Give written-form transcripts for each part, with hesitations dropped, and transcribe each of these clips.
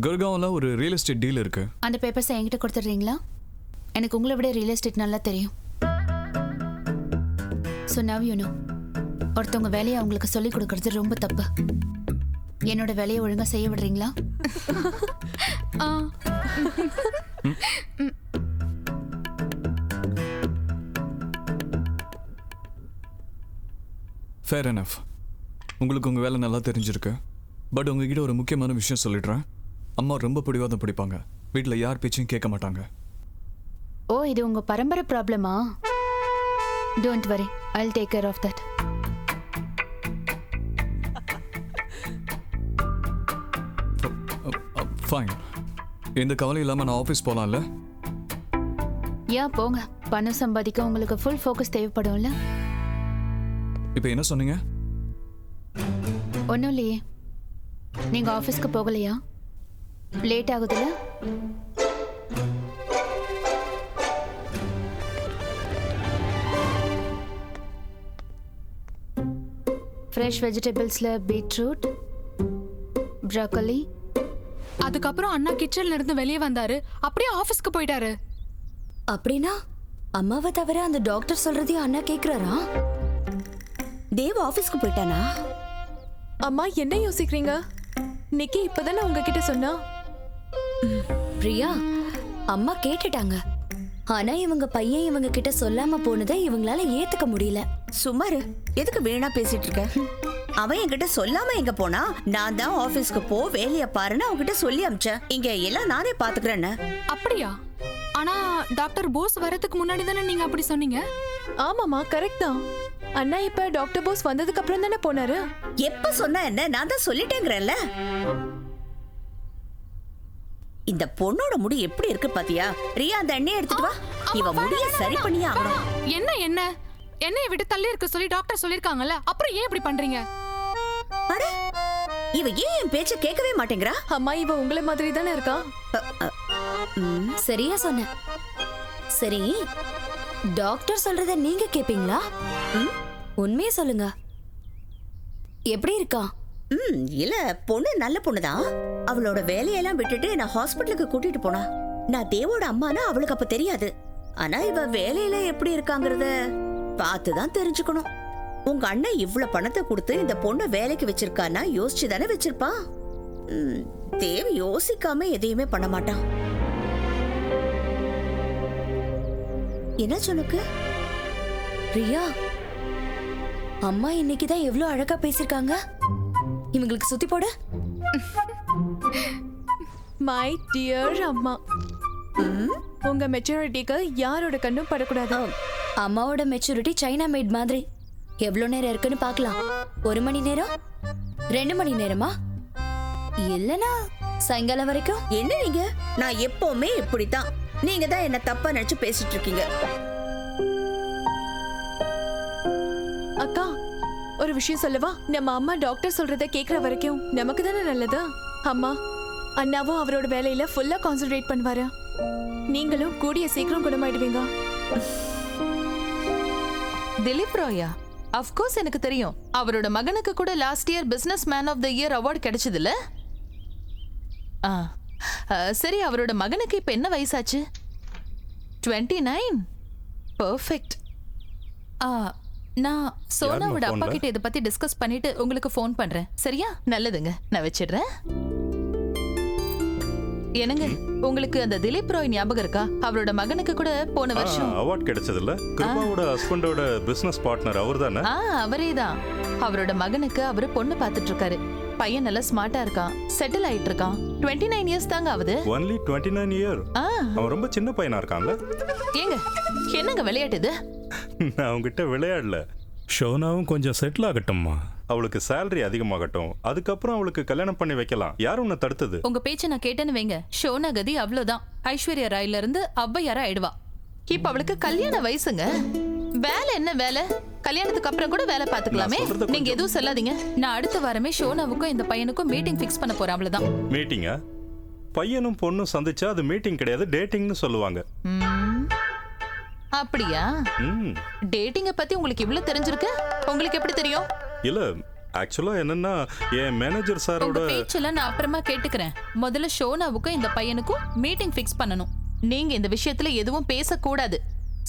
குர்காவில் ஒரு real estate deal இருக்கு. அந்த பேப்பர்ஸை என்கிட்ட கொடுத்துட்றீங்களா? எனக்கு உங்களை விட ரியல் எஸ்டேட் நல்லா தெரியும். ஸோ நவ் யூ நோ, ஒருத்தவங்க வேலையை அவங்களுக்கு சொல்லிக் கொடுக்கறது ரொம்ப தப்பு. என்னோட வேலையை ஒழுங்கா செய்ய விடுறீங்களா? Fair enough. உங்களுக்கு உங்கள் வேலை நல்லா தெரிஞ்சிருக்கு. பட் உங்ககிட்ட ஒரு முக்கியமான விஷயம் சொல்லிடுறேன். அம்மா ரொம்ப பிடிவாதம் பிடிப்பாங்க. வீட்டில் யார் பேச்சையும் கேட்க மாட்டாங்க. ஓ, இது உங்க பரம்பரை ப்ராப்ளமா? Don't worry, I'll take care of that. Fine. எந்த கவலை இல்லாமல் நான் ஆஃபீஸ் போகலாம்ல? ஏன் போங்க, பணம் சம்பாதிக்க உங்களுக்கு ஃபுல் ஃபோக்கஸ் தேவைப்படும்ல. இப்போ என்ன சொன்னீங்க? ஒன்றும் இல்லையே. நீங்கள் ஆஃபீஸ்க்கு போகலையா? லேட் ஆகுதுல்ல? ஃப்ரெஷ் வெஜிடபிள்ஸில் பீட்ரூட், ப்ராக்கோலி. அதுக்கப்புறம் அண்ணா கிச்சன்ல இருந்து வெளியே வந்தாரு, அப்படியே ஆபீஸ்க்கு போயிட்டாரு. அப்படின்னா அம்மாவை தவிர அந்த டாக்டர் சொல்றதையும் அண்ணா கேக்குறாரா? தேவ் ஆபீஸ்க்கு போயிட்டானா? அம்மா என்ன யோசிக்கிறீங்க? நிக்கி இப்பதானே உங்ககிட்ட சொன்னா. பிரியா, அம்மா கேட்டுட்டாங்க. ஆனா இவங்க பையன் இவங்க கிட்ட சொல்லாம போனதை இவங்களால ஏத்துக்க முடியல. சுமாரு, எதுக்கு வீணா பேசிட்டு இருக்க? அவன் என்கிட்ட சொல்லாம எங்க போனா? நான் தான் ஆபீஸ்க்கு போ, வேலைய பாருன்னு அவன்கிட்ட சொல்லி அமிச்சேன். இங்க எல்லாம் நானே பாத்துக்கிறேன்னு. அப்படியா? ஆனா டாக்டர் போஸ் வரதுக்கு முன்னாடி தானே நீங்க அப்படி சொன்னீங்க. ஆமாமா, கரெக்ட் தான். அண்ணா இப்ப டாக்டர் போஸ் வந்ததுக்கு அப்புறம் தானே போனாரு. எப்ப சொன்ன என்ன? நான் தான் சொல்லிட்டேங்கிறேன்ல. இந்த பொண்ணோட முடி எப்படி இருக்கு பாத்தியா? ரியா, அந்த எண்ணெயை எடுத்துட்டு வா. இவ முடிய சரி பண்ணியே ஆகணும். என்ன என்ன எண்ணெயை விட்டு தள்ளி இருக்க சொல்லி டாக்டர் சொல்லிருக்காங்கல்ல, அப்புறம் ஏன் இப்படி பண்றீங்க? அட, இவ ஏன் என் பேச்ச கேட்கவே மாட்டேங்கிறா? அம்மா, இவ உங்களை மாதிரி தானே இருக்கா. சரியா சொன்ன. சரி, டாக்டர் சொல்றத நீங்க கேப்பீங்களா? உண்மையை சொல்லுங்க, எப்படி இருக்கா? இல்ல, பொண்ணு நல்ல பொண்ணுதான். அவளோட வேலையெல்லாம் விட்டுட்டு நான் ஹாஸ்பிட்டலுக்கு கூட்டிட்டு போனா. நான் தேவோட அம்மானா அவளுக்கு அப்ப தெரியாது. ஆனா இவ வேலையில எப்படி இருக்காங்கறத பார்த்துதான் தெரிஞ்சுக்கணும். உங்க அண்ணன் இவ்வளவு பணத்தை கொடுத்து இந்த பொண்ணை வேலைக்கு வச்சிருக்கானா யோசிச்சு தானே வச்சிருப்பான். தேவ் யோசிக்காம எதையுமே பண்ண மாட்டான். என்ன சொன்னக்கு? பிரியா, அம்மா இன்னைக்குதான் எவ்வளவு அழகா பேசிருக்காங்க. இவங்களுக்கு சுத்தி போட. மை டியர் அம்மா, உங்க மெச்சூரிட்டிக்கு யாரோட கண்ணும் படக்கூடாது. அம்மாவோட மெச்சூரிட்டி சைனா மேட் மாதிரி. எவ்வளவு நேரம் இருக்குன்னு பார்க்கலாம். 1 மணி நேரம், 2 மணி நேரமா, இல்லனா சாயங்காலம் வரைக்கும்? என்ன நீங்க? நான் எப்பவுமே இப்படித்தான். நீங்க தான் என்ன தப்பா நினைச்சு பேசிட்டு இருக்கீங்க. அக்கா, ஒரு விஷயம் சொல்லவா? நம்ம அம்மா டாக்டர் சொல்றத கேக்குற வரைக்கும் நமக்கு தானே நல்லது. அம்மா, அண்ணாவும் அவரோட வேலையில ஃபுல்லா கான்சென்ட்ரேட் பண்ணுவாரு. நீங்களும் கூடிய சீக்கிரம் குணமாயிடுவீங்க. திலீப் ராயா, அஃப்கோர்ஸ் எனக்கு தெரியும். அவரோட மகனுக்கு கூட last year businessman of the year award கிடைச்சதுல. சரி, அவரோட மகனுக்கு இப்ப என்ன வயசாச்சு? 29. பெர்ஃபெக்ட். நான் சோனாவோட அப்பா கிட்ட இதை பத்தி டிஸ்கஸ் பண்ணிட்டு உங்களுக்கு ஃபோன் பண்றேன். சரியா? நல்லதுங்க, நான் வச்சிடுறேன். என்னங்க, உங்களுக்கு அந்த திலீப் ராய் ஞாபகம் இருக்கா? அவரோட மகனுக்கு கூட போன வருஷம் அவார்ட் கிடைச்சதுல. கிருபாவோட ஹஸ்பண்டோட பிசினஸ் பார்ட்னர் அவர்தானே? அவரேதான். அவரோட மகனுக்கு அவரு பொண்ணு பார்த்துட்டு இருக்காரு. பையன் நல்லா ஸ்மார்ட்டா இருக்கான், செட்டில் ஆயிட்டு இருக்கான். 29 இயர்ஸ் தாங்க ஆகுது. Only 29 year? அவன் ரொம்ப சின்ன பையனா இருக்கான்ல. ஏங்க, என்னங்க விளையாட்டுது? நான் உங்ககிட்ட விளையாடல. ஷோனாவும் கொஞ்சம் செட்டில் ஆகட்டும்மா. அவளுக்கு சேலரி அதிகமாகட்டும், அதுக்கப்புறம் அவளுக்கு கல்யாணம் பண்ணி வைக்கலாம். யாரும் உன்னை தடுத்தது? உங்க பேச்ச நான் கேட்டேன்னு வைங்க, ஷோனா கதி அவ்வளவுதான். ஐஸ்வர்யா ராய்ல இருந்து அவ்வையாரா ஆயிடுவா. இப்ப அவளுக்கு கல்யாண வயசுங்க. வேலை என்ன வேலை? கல்யாணத்துக்கு அப்புறம் கூட வேலை பாத்துக்கலாமே. நீங்க எதுவும் சொல்லாதீங்க. நான் அடுத்த வாரமே ஷோனாவுக்கும் இந்த பையனுக்கும் மீட்டிங் ஃபிக்ஸ் பண்ண போறேன், அவ்வளவுதான். மீட்டிங்கா? பையனும் பொண்ணும் சந்திச்சா அது மீட்டிங் கிடையாது, டேட்டிங்னு சொல்லுவாங்க. அப்படியா? டேட்டிங்க பத்தி உங்களுக்கு இவ்வளவு தெரிஞ்சிருக்கு? உங்களுக்கு எப்படி தெரியும்? இல்ல, ஆக்சுவலா என்னன்னா என் மேனேஜர் உங்க சாரோட பேச்செல்லாம் நான் அப்புறமா கேட்டுக்கிறேன். முதல்ல ஷோனாவுக்கும் இந்த பையனுக்கும் மீட்டிங் ஃபிக்ஸ் பண்ணணும். நீங்க இந்த விஷயத்துல எதுவும் பேசக்கூடாது,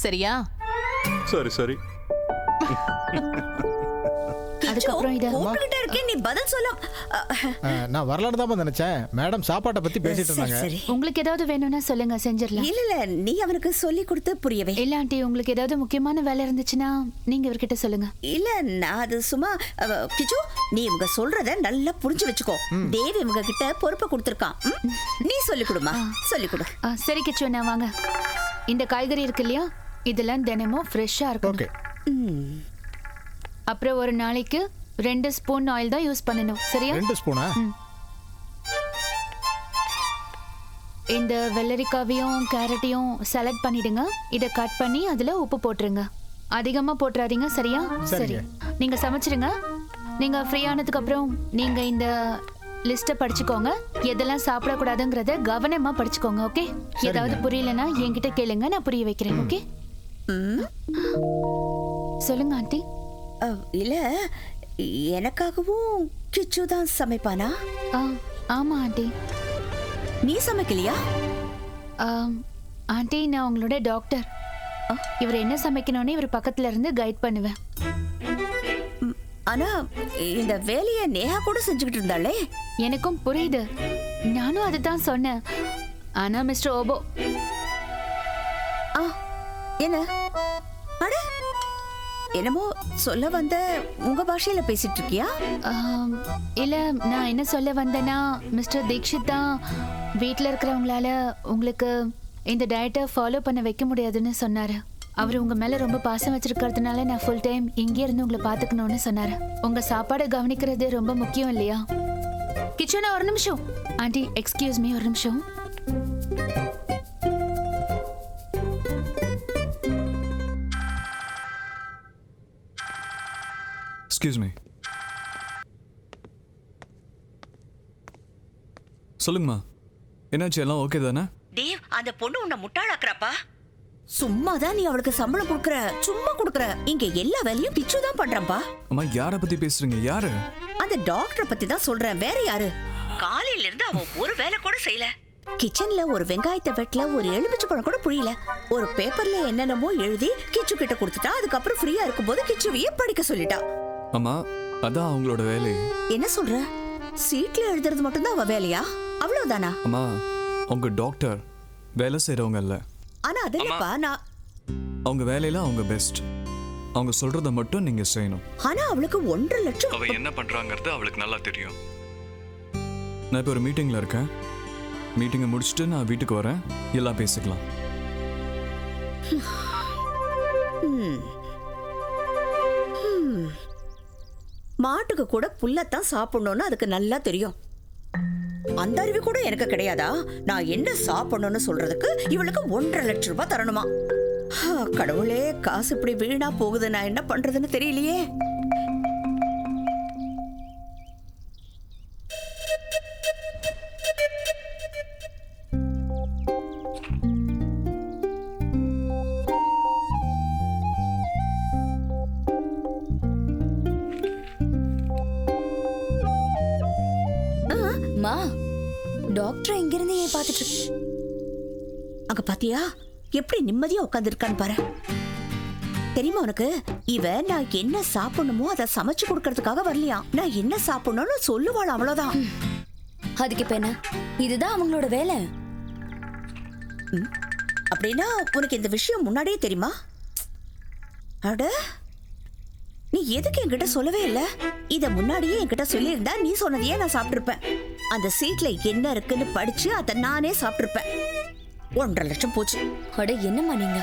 சரியா? சரி சரி. அதுக்கப்புறம் இத கூப்பிட்டுட்டே இருக்கேன், நீ பதில் சொல்ல. நான் வரலான்னு தான் நினைச்சேன். மேடம் சாப்பாட்டை பத்தி பேசிட்டு சரி இருந்தாங்க. சரி. உங்களுக்கு ஏதாவது வேணும்னா சொல்லுங்க, செஞ்சிடலாம். இல்ல இல்ல, நீ அவனுக்கு சொல்லி கொடுத்து புரியவே. இல்ல ஆண்டி, உங்களுக்கு ஏதாவது முக்கியமான வேலை இருந்துச்சுன்னா நீங்க இவர்கிட்ட சொல்லுங்க. இல்ல, நான் அது சும்மா கிச்சு, நீ இவங்க சொல்றத நல்லா புரிஞ்சு வச்சுக்கோ. தேவ் இவங்க கிட்ட பொறுப்பை கொடுத்துருக்கான். நீ சொல்லி கொடுமா, சொல்லி கொடு. சரி கிச்சு, நான் வாங்க. இந்த காய்கறி இருக்கு இல்லையா, இதெல்லாம் தினமும் ஃப்ரெஷ்ஷா இருக்கும். ஓகே. அப்புறம் ஒரு நாளைக்கு 2 ஸ்பூன் ஆயில் தான் யூஸ் பண்ணணும், சரியா? 2 ஸ்பூனா? இந்த வெள்ளரிக்காவையும் கேரட்டையும் சலட் பண்ணிடுங்க. இதை கட் பண்ணி அதுல உப்பு போட்டுருங்க. அதிகமா போட்டுறாதீங்க, சரியா? சரி, நீங்க சமைச்சிருங்க. நீங்க ஃப்ரீ ஆனதுக்கு அப்புறம் நீங்க இந்த லிஸ்ட்டை படிச்சுக்கோங்க. எதெல்லாம் சாப்பிடக்கூடாதுங்கிறத கவனமா படிச்சுக்கோங்க, ஓகே? ஏதாவது புரியலன்னா என்கிட்ட கேளுங்க, நான் புரிய வைக்கிறேன், ஓகே? சொல்லுங்க ஆண்டி. இல்ல, எனக்காகவும் கிச்சு தான் சமைப்பானா? ஆமா ஆண்டி. நீ சமைக்கலையா? ஆண்டி, நான் உங்களோட டாக்டர். இவர் என்ன சமைக்கணும்னு இவர் பக்கத்துல இருந்து கைட் பண்ணுவேன். ஆனா இந்த வேலையை நேஹா கூட செஞ்சுக்கிட்டு இருந்தாளே. எனக்கும் புரியுது, நானும் அதுதான் சொன்னேன். ஆனா மிஸ்டர் ஓபோ. என்ன? அட, என்னமோ சொல்ல வந்த உங்க பாஷையில பேசிட்டு இருக்கியா? இல்ல, நான் என்ன சொல்ல வந்தேன்னா, மிஸ்டர் தீக்ஷித் தான் வீட்டில் இருக்கிறவங்களால உங்களுக்கு இந்த டயட்டை ஃபாலோ பண்ண வைக்க முடியாதுன்னு சொன்னாரு. அவர் உங்க மேல ரொம்ப பாசம் வச்சிருக்கிறதுனால நான் ஃபுல் டைம் இங்கே இருந்து உங்களை பாத்துக்கணும்னு சொன்னாரு. உங்க சாப்பாடை கவனிக்கிறது ரொம்ப முக்கியம் இல்லையா? கிச்சனா, ஒரு நிமிஷம். ஆண்டி, எக்ஸ்கியூஸ் மீ, ஒரு நிமிஷம். Excuse me. சொல்லுங்கம்மா, என்னாச்சு? எல்லாம் ஓகே தானே? தேவ், அந்த பொண்ணு உன்னை முட்டாளாக்குறாப்பா. சும்மாதான் நீ அவளுக்கு சம்பளம் கொடுக்கற, சும்மா கொடுக்கற. இங்க எல்லா வேலையும் கிச்சு தான் பண்றான்பா. அம்மா, யாரை பத்தி பேசுறீங்க? யாரு? அந்த டாக்டரை பத்தி தான் சொல்றேன், வேற யாரு? காலையில இருந்து அவன் ஒரு வேலை கூட செய்யல. கிச்சன்ல ஒரு வெங்காயத்தை வெட்டல, ஒரு எலுமிச்சை பழம் கூட புரியல. ஒரு பேப்பர்ல என்னென்னமோ எழுதி கிச்சு கிட்ட கொடுத்துட்டா. அதுக்கப்புறம் ஃப்ரீயா இருக்கும்போது கிச்சுவையே படிக்க சொல்லிட்டா. அம்மா, அதான் அவங்களோட வேலை. என்ன சொல்ற? சீட்ல எழுதுறது மட்டும் தான் அவ வேலையா? அவ்வளவுதானா? அம்மா, அவங்க டாக்டர், வேலை செய்றவங்க இல்ல. ஆனா அது இல்லப்பா, நான் அவங்க வேலையில அவங்க பெஸ்ட். அவங்க சொல்றத மட்டும் நீங்க செய்யணும். ஆனா அவளுக்கு 1.5 லட்சம். அவ என்ன பண்றாங்கிறது அவளுக்கு நல்லா தெரியும். நான் இப்போ ஒரு மீட்டிங்ல இருக்கேன். மீட்டிங்கை முடிச்சுட்டு நான் வீட்டுக்கு வரேன். எல்லாம் பேசிக்கலாம். மாட்டுக்கு கூட புல்லத்தான் சாப்பிடணும்னு அதுக்கு நல்லா தெரியும். அந்த அறிவு கூட எனக்கு கிடையாதா? நான் என்ன சாப்பிடணும்னு சொல்றதுக்கு இவளுக்கு 1.5 லட்சம் ரூபாய் தரணுமா? கடவுளே, காசு இப்படி வீணா போகுது. நான் என்ன பண்றதுன்னு தெரியலையே. மா, டாக்டர் இங்க இருந்து ஏன் பாத்துட்டு இருக்கு? அங்க பாத்தியா எப்படி நிம்மதியா உட்கார்ந்துருக்கான்னு பாரு. தெரியுமா உனக்கு, இவ நான் என்ன சாப்பிடணுமோ அதை சமைச்சு கொடுக்கறதுக்காக வரலையா. நான் என்ன சாப்பிடணும்னு சொல்லுவாள், அவ்வளவுதான். அதுக்கு இப்ப என்ன? இதுதான் அவங்களோட வேலை. அப்படின்னா உனக்கு இந்த விஷயம் முன்னாடியே தெரியுமா? அட, நீ எதுக்கு என்கிட்ட சொல்லவே இல்லை? இத முன்னாடியே என்கிட்ட சொல்லியிருந்தா நீ சொன்னதையே நான் சாப்பிட்டிருப்பேன். அந்த சீட்ல என்ன இருக்குன்னு படிச்சு அதை நானே சாப்பிட்டிருப்பேன். 1.5 லட்சம் போச்சு. அட, என்னம்மா நீங்க?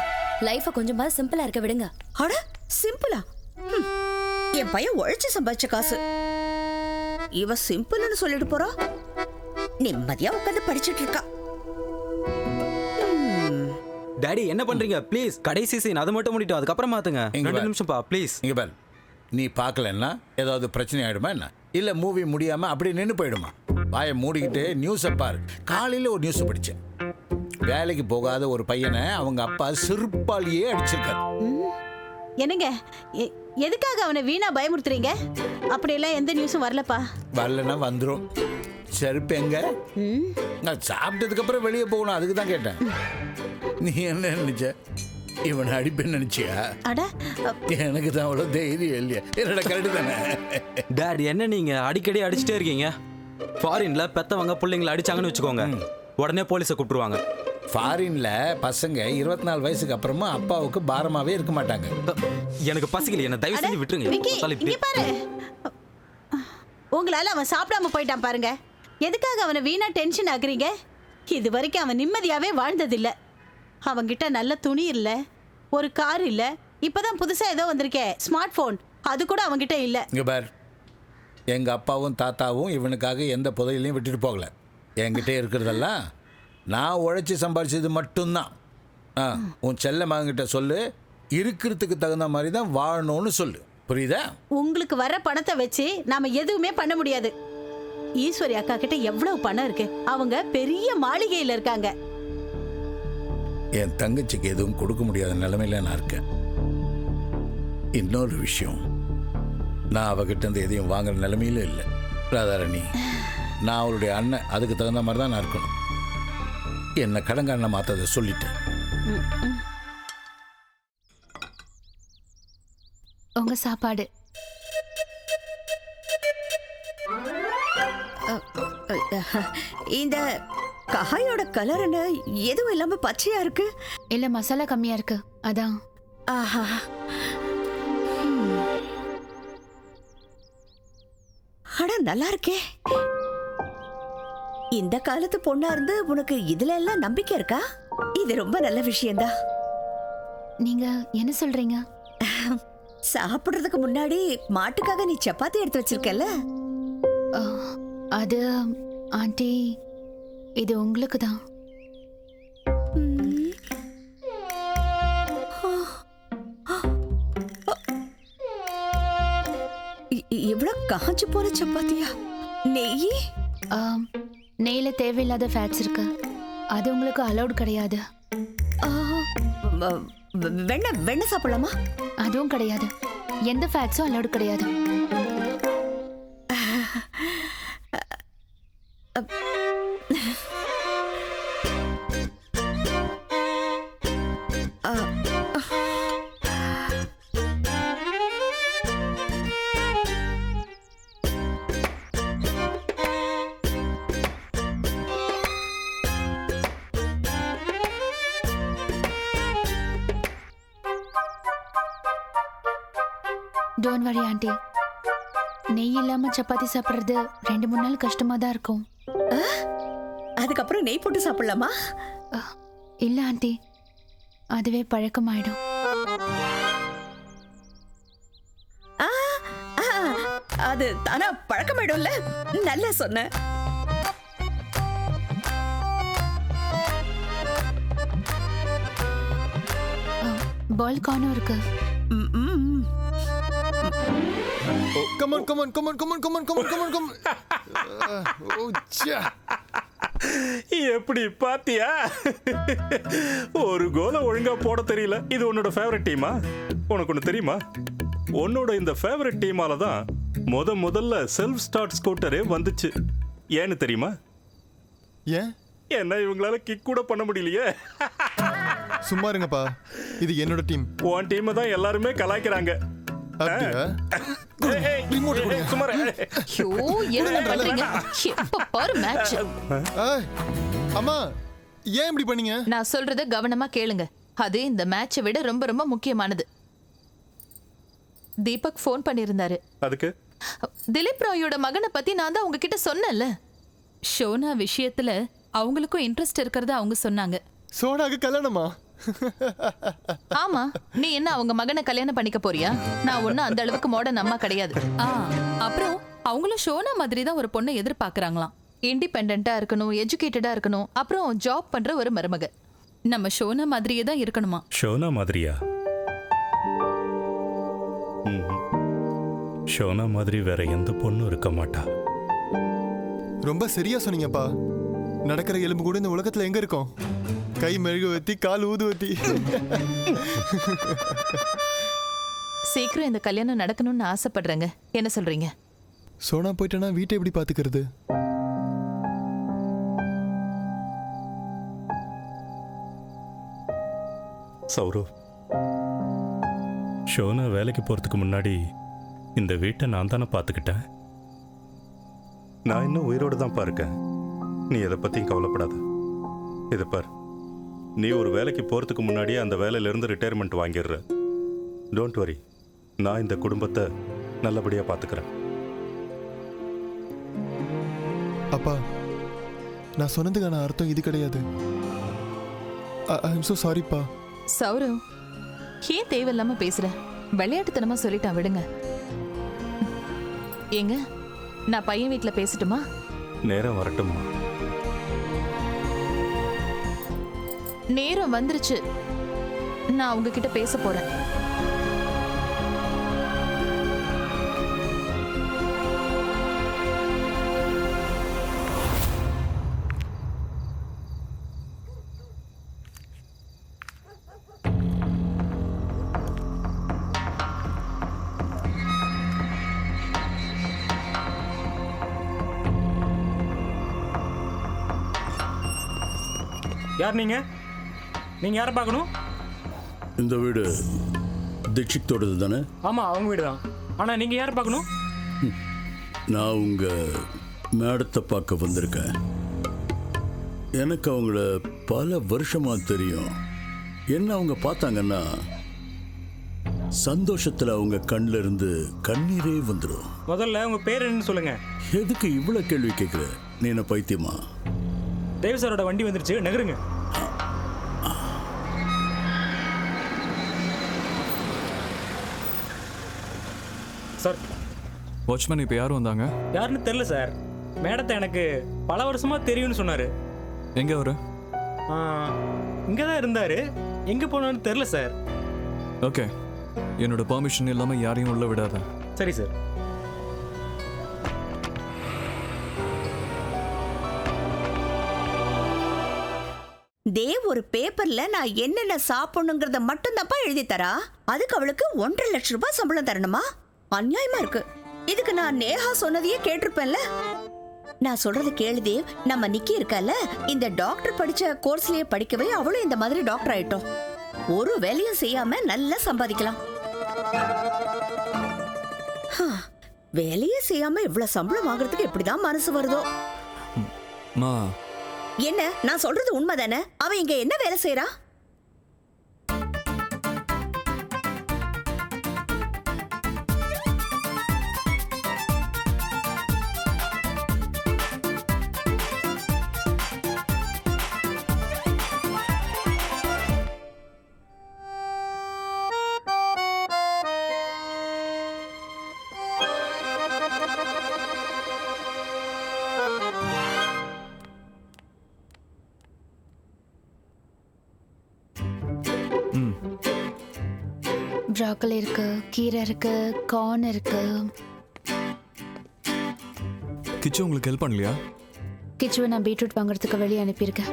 லைஃபை கொஞ்சமாவது சிம்பிளா இருக்க விடுங்க. அட, சிம்பிளா? என் பையன் உழைச்சு சம்பாதிச்ச காசு. இவ சிம்பிள்னு சொல்லிட்டு போறா. நிம்மதியா உட்காந்து படிச்சிட்டு இருக்கா. டாடி, என்ன பண்றீங்க? ப்ளீஸ், கடைசி சீன் அதை மட்டும் முடிட்டோம், அதுக்கப்புறம் மாத்துங்க. 2 நிமிஷம் பா, ப்ளீஸ். இங்க பாரு, நீ பார்க்கலன்னா ஏதாவது பிரச்சனை ஆயிடுமா என்ன? இல்ல மூவி முடியாம அப்படி நின்று போயிடுமா? வாயை மூடிக்கிட்டு நியூஸை பாரு. காலையில ஒரு நியூஸ் படிச்சேன். வேலைக்கு போகாத ஒரு பையனை அவங்க அப்பா செருப்பாலேயே அடிச்சிருக்காரு. என்னங்க, எதுக்காக அவனை வீணா பயமுறுத்துறீங்க? அப்படியெல்லாம் எந்த நியூஸும் வரலப்பா. வரலன்னா வந்துடும். செருப்பு எங்க? நான் சாப்பிட்டதுக்கு அப்புறம் வெளியே போகணும், அதுக்கு தான் கேட்டேன். நீ என்ன நினைச்ச? இவனை அடிப்பேன்னு நினைச்சியா? அட எனக்கு தான் அவ்வளோ தைரியம் இல்லையா? என்னோட கரெக்டு தானே? டாட் என்ன நீங்க அடிக்கடி அடிச்சுட்டே இருக்கீங்க? ஃபாரின்ல பெத்தவங்க பிள்ளைங்களை அடிச்சாங்கன்னு வச்சுக்கோங்க, உடனே போலீஸை கூப்பிட்டுருவாங்க. ஃபாரின்ல பசங்க 24 வயசுக்கு அப்புறமா அப்பாவுக்கு பாரமாவே இருக்க மாட்டாங்க. எனக்கு பசிக்கல, என்ன தயவு செஞ்சு விட்டுருங்க. இங்க பாரு, உங்களால அவன் சாப்பிடாம போயிட்டான் பாருங்க. எதுக்காக அவனை வீணா டென்ஷன் ஆகுறீங்க? இது வரைக்கும் அவன் நிம்மதியாவே வாழ்ந்ததில்ல. அவன்கிட்ட நல்ல துணி இல்ல, ஒரு கார் இல்ல, இப்பதான் புதுசா ஏதோ வந்திருக்கே ஸ்மார்ட் போன், அது கூட அவன்கிட்ட இல்ல. இங்க பார், எங்க அப்பாவும் தாத்தாவும் இவனுக்காக எந்த புதையிலையும் விட்டுட்டு போகல. என்கிட்ட இருக்கிறதெல்லாம் நான் உழைச்சி சம்பாதிச்சது மட்டும்தான். உன் செல்ல மகன்கிட்ட சொல்லு, இருக்கிறதுக்கு தகுந்த மாதிரி தான் வாழணும்னு சொல்லு, புரியுதா? உங்களுக்கு வர பணத்தை வச்சு நாம எதுவுமே பண்ண முடியாது. ஈஸ்வரி அக்கா கிட்ட எவ்வளவு பணம் இருக்கு, அவங்க பெரிய மாளிகையில இருக்காங்க. என் தங்கச்சிக்கு எதுவும் கொடுக்க முடியாத நிலைமையில நான் இருக்கேன். இன்னொரு விஷயம், நான் அவகிட்ட இருந்து எதையும் வாங்குற நிலைமையில இல்லை. ராதாரணி, நான் அவளுடைய அண்ணன், அதுக்கு தகுந்த மாதிரி தான் நான் இருக்கணும். என்ன கடங்காரனை மாத்ததை சொல்லிட்டேன். உங்க சாப்பாடு. இந்த காயோட கலர் என்ன எதுவும் இல்லாம பச்சையா இருக்கு? இல்ல மசாலா கம்மியா இருக்கு, அதான். ஆஹா, அட நல்லா இருக்கே. இந்த காலத்து பொண்ணா இருந்து உனக்கு இதுல எல்லாம் நம்பிக்கை இருக்கா? இது ரொம்ப நல்ல விஷயம்தான். நீங்க என்ன சொல்றீங்க? சாப்பிடுறதுக்கு முன்னாடி மாட்டுக்காக நீ சப்பாத்தி எடுத்து வச்சிருக்கல? அது ஆண்டி, இது உங்களுக்கு தான். இவ்வளவு காஞ்சு போன சப்பாத்தியா? நெய்? நெய்ல தேவையில்லாத ஃபேட்ஸ் இருக்கு, அது உங்களுக்கு அலௌட் கிடையாது. வெண்ணெய் சாப்பிடலாமா? அதுவும் கிடையாது, எந்த ஃபேட்ஸும் அலௌட் கிடையாது. டோன்ட் வரி ஆண்டி, நெய் இல்லாம சப்பாத்தி சாப்பிடுறது 2-3 நாள் கஷ்டமா தான் இருக்கும். அதுக்கப்புறம் நெய் போட்டு சாப்பிடலாமா? இல்ல ஆண்டி, அதுவே பழக்கமாயிடும். அது தானா பழக்கமாயிடும்ல. நல்லா சொன்ன. பால் கார்னும் இருக்கு. Come on, come on, come on, come on, come on, come on, come on, come on. எப்படி பாத்தியா? ஒரு கோலை ஒழுங்கா போட தெரியல. இது உன்னோட ஃபேவரட் டீமா? உனக்கு ஒன்று தெரியுமா? உன்னோட இந்த ஃபேவரட் டீமால தான் முதல்ல செல்ஃப் ஸ்டார்ட் ஸ்கூட்டரே வந்துச்சு. ஏன்னு தெரியுமா? ஏன்? என்ன இவங்களால கிக் கூட பண்ண முடியலையே. சும்மா இருங்கப்பா, இது என்னோட டீம். உன் டீமை தான் எல்லாருமே கலாய்க்கிறாங்க. அம்மா, ஏன் இப்படி பண்ணீங்க? நான் சொல்றத கவனமா கேளுங்க. அது இந்த மேட்சை விட ரொம்ப ரொம்ப முக்கியமானது. தீபக் ஃபோன் பண்ணியிருந்தாரு. அதுக்கு திலீப் ராயோட மகனை பத்தி நான் தான் உங்ககிட்ட சொன்னேன்ல. ஷோனா விஷயத்துல அவங்களுக்கும் இன்ட்ரெஸ்ட் இருக்கிறத அவங்க சொன்னாங்க. சோனாக்கு கல்யாணமா? ஆமா, நீ என்ன அவங்க மகனை கல்யாணம் பண்ணிக்க போறியா? நான் ஒன்னும் அந்த அளவுக்கு மாடர்ன் அம்மா கிடையாது. அப்புறம் அவங்களும் ஷோனா மாதிரி தான் ஒரு பொண்ணை எதிர்பார்க்கறாங்களாம். இண்டிபெண்டா இருக்கணும், எஜுகேட்டடா இருக்கணும், அப்புறம் ஜாப் பண்ற ஒரு மருமக. நம்ம ஷோனா மாதிரியே தான் இருக்கணுமா. ஷோனா மாதிரியா? ஷோனா மாதிரி வேற எந்த பொண்ணும் இருக்க மாட்டா. ரொம்ப சரியா சொன்னீங்கப்பா. நடக்கிற எலும்பு கூட இந்த உலகத்துல எங்க இருக்கும்? கை மெழுகுவத்தி, கால் ஊதுவத்தி. சீக்கிரம் இந்த கல்யாணம் நடக்கணும்னு ஆசைப்படுறேங்க. என்ன சொல்றீங்க? சோனா போயிட்டேன்னா வீட்டை எப்படி பாத்துக்கிறது? சௌரவ், ஷோனா வேலைக்கு போகிறதுக்கு முன்னாடி இந்த வீட்டை நான் தானே பார்த்துக்கிட்டேன். நான் இன்னும் உயிரோடு தான் இருக்கேன். நீ எதை பற்றியும் கவலைப்படாத. இதை பார், நீ ஒரு வேலைக்கு போகிறதுக்கு முன்னாடியே அந்த வேலையிலேருந்து ரிட்டையர்மெண்ட் வாங்கிடுற. டோன்ட் வரி, நான் இந்த குடும்பத்தை நல்லபடியாக பார்த்துக்கிறேன். அப்பா, நான் சொன்னதுக்கான அர்த்தம் இது கிடையாது. ஐ எம் ஸோ சாரிப்பா. சௌரவ், ஏன் தேவையில்லாம பேசுற? விளையாட்டுத்தனமா சொல்லிட்டான், விடுங்க. ஏங்க, நான் பையன் வீட்டுல பேசட்டுமா? நேரம் வரட்டும்மா. நேரம் வந்துருச்சு. நான் உங்ககிட்ட பேச போறேன். யார் நீங்க? நீங்க யாரை பார்க்கணும்? இந்த வீடு தீட்சித்தோடது தானே? ஆமா, அவங்க வீடு தான். ஆனா நீங்க யாரை பார்க்கணும்? நான் உங்க மேடத்தை பார்க்க வந்திருக்கேன். எனக்கு அவங்கள பல வருஷமா தெரியும். என்ன அவங்க பார்த்தாங்கன்னா சந்தோஷத்துல அவங்க கண்ணில் இருந்து கண்ணீரே வந்துடும். முதல்ல உங்க பேர் என்னன்னு சொல்லுங்க. எதுக்கு இவ்வளவு கேள்வி கேட்குற? நீ என்ன பைத்தியமா? தேவ் சாரோட வண்டி வந்துருச்சு, நகருங்க. சார், வாட்ச்மேன் இப்போ யாரும் வந்தாங்க? யாருன்னு தெரியல சார். மேடத்தை எனக்கு பல வருஷமா தெரியும்னு சொன்னாரு. எங்க அவரு? இங்கே தான் இருந்தாரு. எங்க போனான்னு தெரியல சார். ஓகே, என்னோட பெர்மிஷன் இல்லாமல் யாரையும் உள்ள விடாத. சரி சார். தேவ் ஒரு பேப்பர்ல நான் என்னென்ன சாப்பிடணுங்கிறத மட்டும் தான்ப்பா எழுதி தரா. அதுக்கு அவளுக்கு 1.5 லட்சம் ரூபாய் சம்பளம் தரணுமா? அநியாயமா இருக்கு. இதுக்கு நான் நேஹா சொன்னதையே கேட்டிருப்பேன்ல. நான் சொல்றது கேளு தேவ். நம்ம நிக்கி இருக்கல, இந்த டாக்டர் படிச்ச கோர்ஸ்லயே படிக்கவே அவளும் இந்த மாதிரி டாக்டர் ஆயிட்டோம். ஒரு வேலையும் செய்யாம நல்லா சம்பாதிக்கலாம். வேலையே செய்யாம இவ்வளவு சம்பளம் வாங்குறதுக்கு எப்படிதான் மனசு வருதோ? என்ன, நான் சொல்றது உண்மைதானே? அவன் இங்க என்ன வேலை செய்யறா? ப்ராக்கலி இருக்கு, கீரை இருக்கு, கார்ன் இருக்கு. கிச்சு உங்களுக்கு ஹெல்ப் பண்ணலையா? கிச்சுவை நான் பீட்ரூட் வாங்குறதுக்கு வெளியே அனுப்பியிருக்கேன்.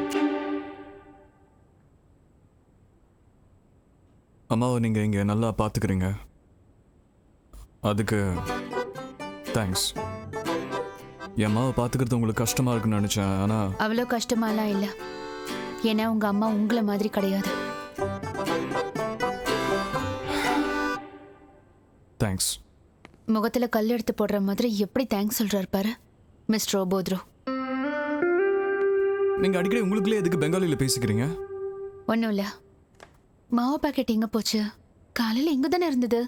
அம்மாவை நீங்க இங்க நல்லா பாத்துக்கிறீங்க, அதுக்கு தேங்க்ஸ். என் அம்மாவை பாத்துக்கிறது உங்களுக்கு கஷ்டமா இருக்குன்னு நினைச்சேன். ஆனா அவ்வளோ கஷ்டமாலாம் இல்லை. ஏன்னா உங்க அம்மா உங்களை மாதிரி கிடையாது. தேங்க்ஸ். முகத்துல கல் எடுத்து போடுற மாதிரி எப்படி தேங்க்ஸ் சொல்றாரு பாரு மிஸ்டர் ஓபோத்ரோ. நீங்க அடிக்கடி உங்களுக்குள்ளே எதுக்கு பெங்காலியில் பேசிக்கிறீங்க? ஒன்றும் இல்லை. மாவு பாக்கெட் எங்க போச்சு? காலையில் இங்கே தானே இருந்தது.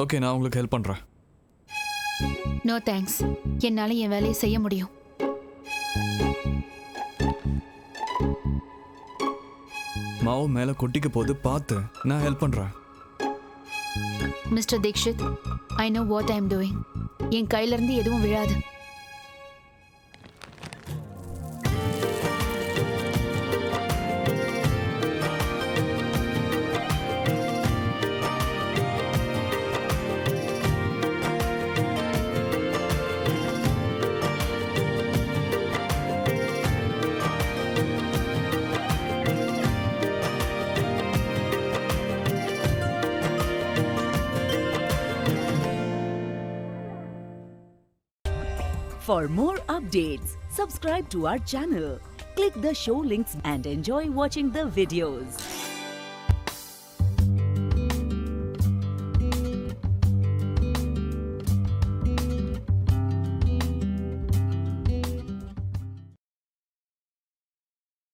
ஓகே, நான் உங்களுக்கு ஹெல்ப் பண்றேன். No thanks. என்னால் என் வேலையை செய்ய முடியும். மாவு மேலே கொட்டிக்க போது பார்த்து நான் ஹெல்ப் பண்றேன். Mister Dikshit, I know what I am doing. என் கையிலிருந்து எதுவும் விழாது. For more updates, subscribe to our channel, click the show links and enjoy watching the videos.